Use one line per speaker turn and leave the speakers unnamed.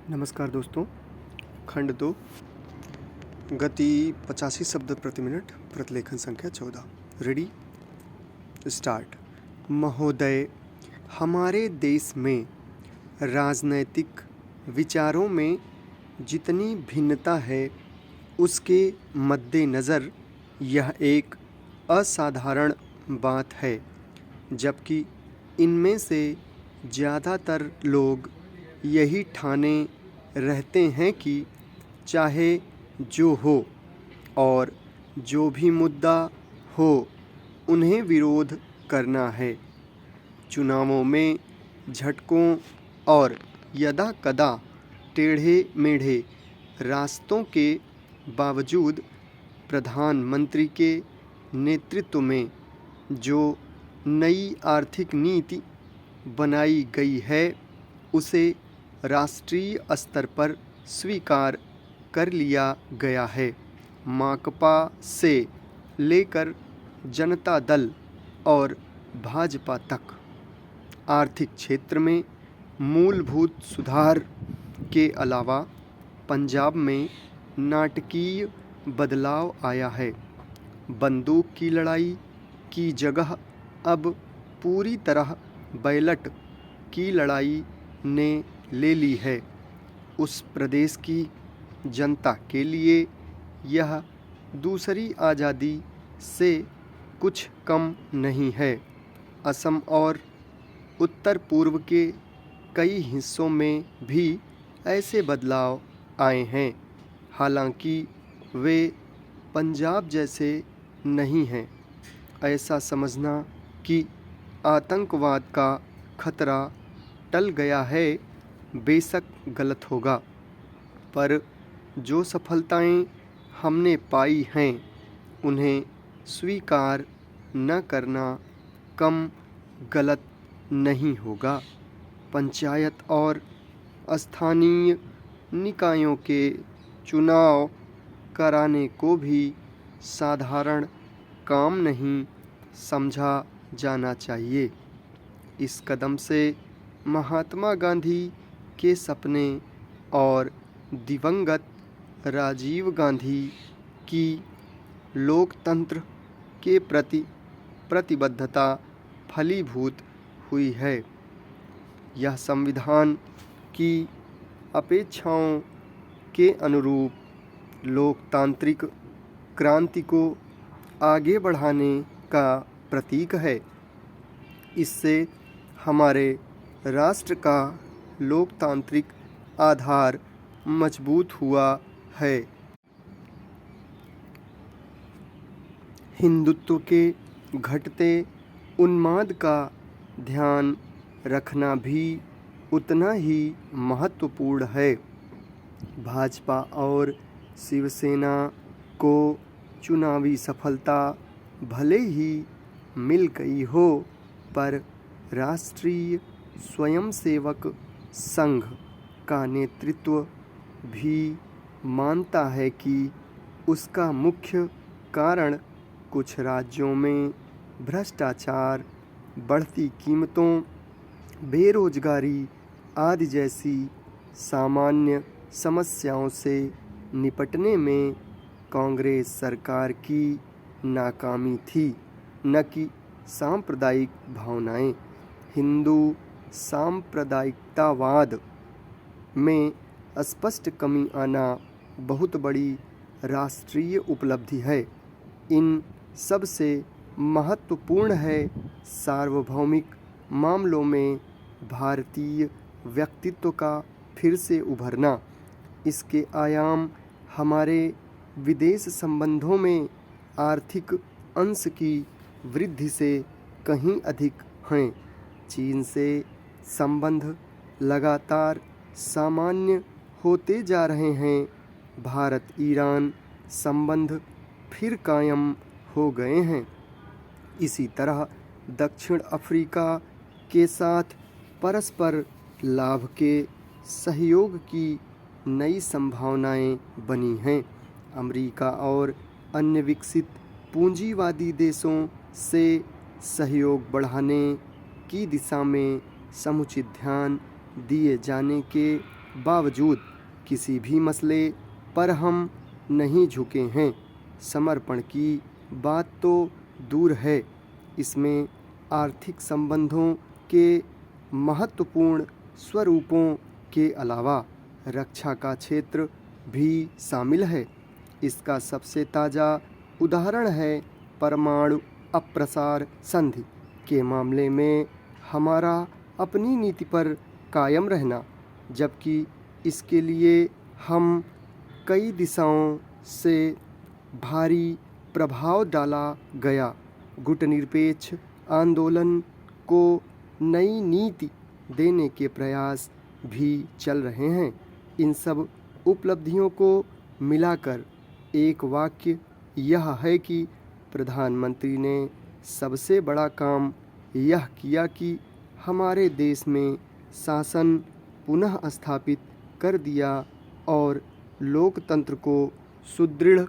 नमस्कार दोस्तों। खंड 2 गति 85 शब्द प्रति मिनट, प्रतिलेखन संख्या 14। Ready start. महोदय, हमारे देश में राजनैतिक विचारों में जितनी भिन्नता है उसके मद्देनज़र यह एक असाधारण बात है, जबकि इनमें से ज़्यादातर लोग यही ठाने रहते हैं कि चाहे जो हो और जो भी मुद्दा हो उन्हें विरोध करना है। चुनावों में झटकों और यदा कदा टेढ़े मेढ़े रास्तों के बावजूद प्रधानमंत्री के नेतृत्व में जो नई आर्थिक नीति बनाई गई है उसे राष्ट्रीय स्तर पर स्वीकार कर लिया गया है। माकपा से लेकर जनता दल और भाजपा तक आर्थिक क्षेत्र में मूलभूत सुधार के अलावा पंजाब में नाटकीय बदलाव आया है। बंदूक की लड़ाई की जगह अब पूरी तरह बैलट की लड़ाई ने ले ली है। उस प्रदेश की जनता के लिए यह दूसरी आज़ादी से कुछ कम नहीं है। असम और उत्तर पूर्व के कई हिस्सों में भी ऐसे बदलाव आए हैं, हालांकि वे पंजाब जैसे नहीं हैं। ऐसा समझना कि आतंकवाद का खतरा टल गया है बेशक गलत होगा, पर जो सफलताएं हमने पाई हैं उन्हें स्वीकार न करना कम गलत नहीं होगा। पंचायत और स्थानीय निकायों के चुनाव कराने को भी साधारण काम नहीं समझा जाना चाहिए। इस कदम से महात्मा गांधी के सपने और दिवंगत राजीव गांधी की लोकतंत्र के प्रति प्रतिबद्धता फलीभूत हुई है। यह संविधान की अपेक्षाओं के अनुरूप लोकतांत्रिक क्रांति को आगे बढ़ाने का प्रतीक है। इससे हमारे राष्ट्र का लोकतांत्रिक आधार मजबूत हुआ है। हिंदुत्व के घटते उन्माद का ध्यान रखना भी उतना ही महत्वपूर्ण है। भाजपा और शिवसेना को चुनावी सफलता भले ही मिल गई हो, पर राष्ट्रीय स्वयंसेवक संघ का नेतृत्व भी मानता है कि उसका मुख्य कारण कुछ राज्यों में भ्रष्टाचार, बढ़ती कीमतों, बेरोजगारी आदि जैसी सामान्य समस्याओं से निपटने में कांग्रेस सरकार की नाकामी थी, न कि सांप्रदायिक भावनाएं। हिंदू सांप्रदायिकतावाद में स्पष्ट कमी आना बहुत बड़ी राष्ट्रीय उपलब्धि है। इन सब से महत्वपूर्ण है सार्वभौमिक मामलों में भारतीय व्यक्तित्व का फिर से उभरना। इसके आयाम हमारे विदेश संबंधों में आर्थिक अंश की वृद्धि से कहीं अधिक हैं। चीन से संबंध लगातार सामान्य होते जा रहे हैं। भारत ईरान संबंध फिर कायम हो गए हैं। इसी तरह दक्षिण अफ्रीका के साथ परस्पर लाभ के सहयोग की नई संभावनाएं बनी हैं। अमेरिका और अन्य विकसित पूंजीवादी देशों से सहयोग बढ़ाने की दिशा में समुचित ध्यान दिए जाने के बावजूद किसी भी मसले पर हम नहीं झुके हैं। समर्पण की बात तो दूर है, इसमें आर्थिक संबंधों के महत्वपूर्ण स्वरूपों के अलावा रक्षा का क्षेत्र भी शामिल है। इसका सबसे ताज़ा उदाहरण है परमाणु अप्रसार संधि के मामले में हमारा अपनी नीति पर कायम रहना, जबकि इसके लिए हम कई दिशाओं से भारी प्रभाव डाला गया गुटनिरपेक्ष आंदोलन को नई नीति देने के प्रयास भी चल रहे हैं। इन सब उपलब्धियों को मिलाकर एक वाक्य यह है कि प्रधानमंत्री ने सबसे बड़ा काम यह किया कि हमारे देश में शासन पुनः स्थापित कर दिया और लोकतंत्र को सुदृढ़